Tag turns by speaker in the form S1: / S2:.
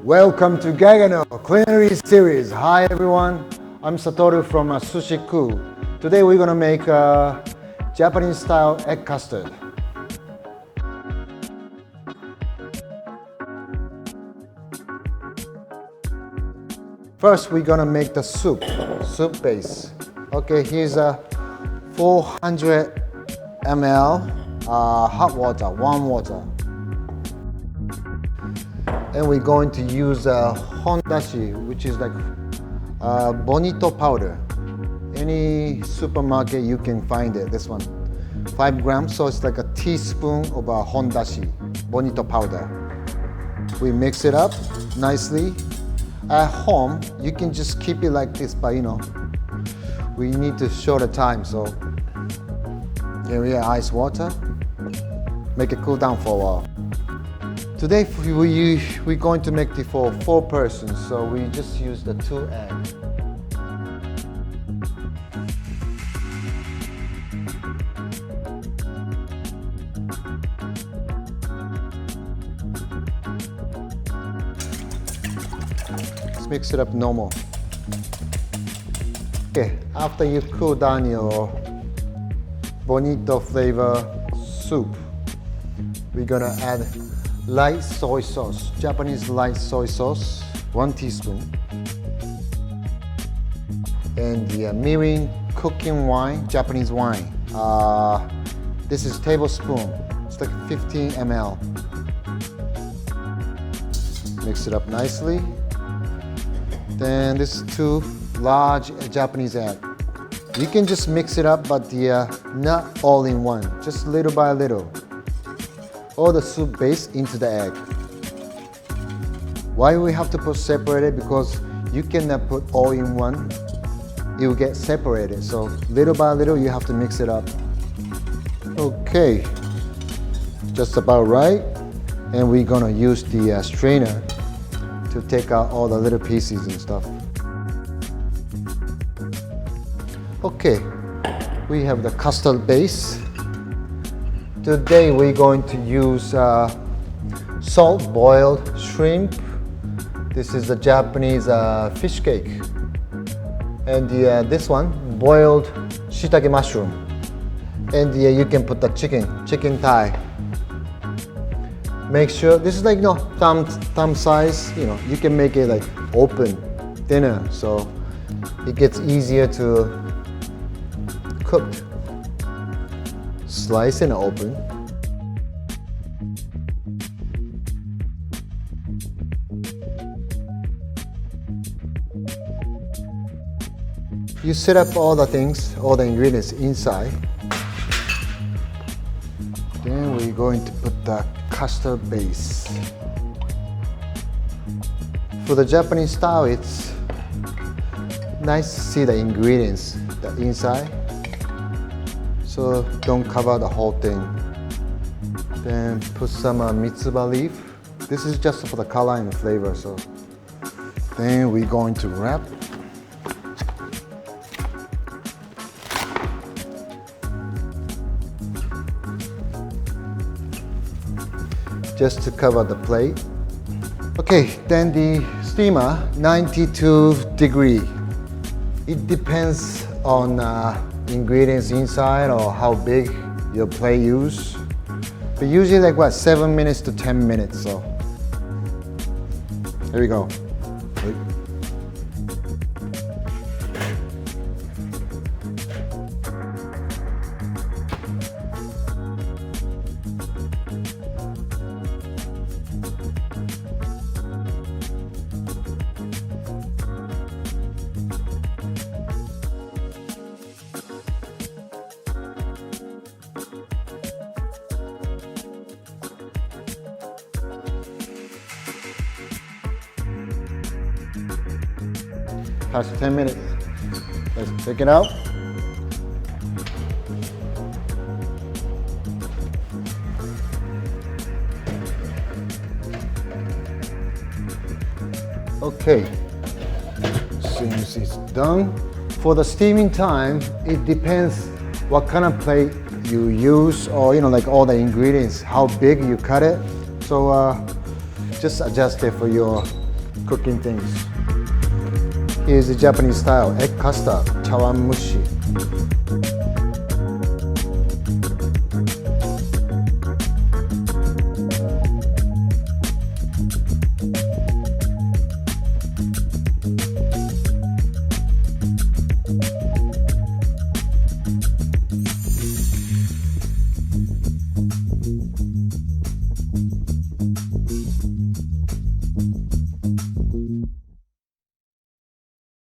S1: Welcome to Gaggenau Culinary series. Hi everyone, I'm Satoru from Sushi Kuu. Today we're gonna make a Japanese style egg custard. First we're gonna make the soup base. Okay, here's a 400 ml hot water, warm water. And we're going to use hondashi, which is like bonito powder. Any supermarket you can find it, this one. 5 grams, so it's like a teaspoon of hondashi, bonito powder. We mix it up nicely. At home, you can just keep it like this, but we need to show the time, so here we have ice water. Make it cool down for a while. Today we're going to make it for 4 persons, so we just use the 2 eggs. Let's mix it up normal. Okay, after you cool down your bonito flavor soup, we're gonna add light soy sauce, Japanese light soy sauce, 1 teaspoon. And the mirin cooking wine, Japanese wine. This is tablespoon, it's like 15 ml. Mix it up nicely. Then this is 2 large Japanese eggs. You can just mix it up, but not all in one, just little by little. All the soup base into the egg. Why we have to put separated? Because you cannot put all in one. It will get separated. So little by little you have to mix it up. Okay, just about right. And we're gonna use the strainer to take out all the little pieces and stuff. Okay, we have the custard base. Today we're going to use salt boiled shrimp. This is the Japanese fish cake. And this one, boiled shiitake mushroom. And you can put the chicken thigh. Make sure, this is like thumb size, you can make it like open, thinner, so it gets easier to cook. Slice and open. You set up all the things, all the ingredients inside. Then we're going to put the custard base. For the Japanese style, it's nice to see the ingredients, the inside. So don't cover the whole thing. Then put some mitsuba leaf. This is just for the color and the flavor. So then we're going to wrap. Just to cover the plate. Okay, then the steamer, 92 degree. It depends on ingredients inside or how big your plate use. But usually like what, 7 minutes to 10 minutes, so. Here we go. Past 10 minutes. Let's take it out. Okay, since it's done. For the steaming time, it depends what kind of plate you use, or like all the ingredients, how big you cut it. So just adjust it for your cooking things. Here's the Japanese style egg custard, chawanmushi.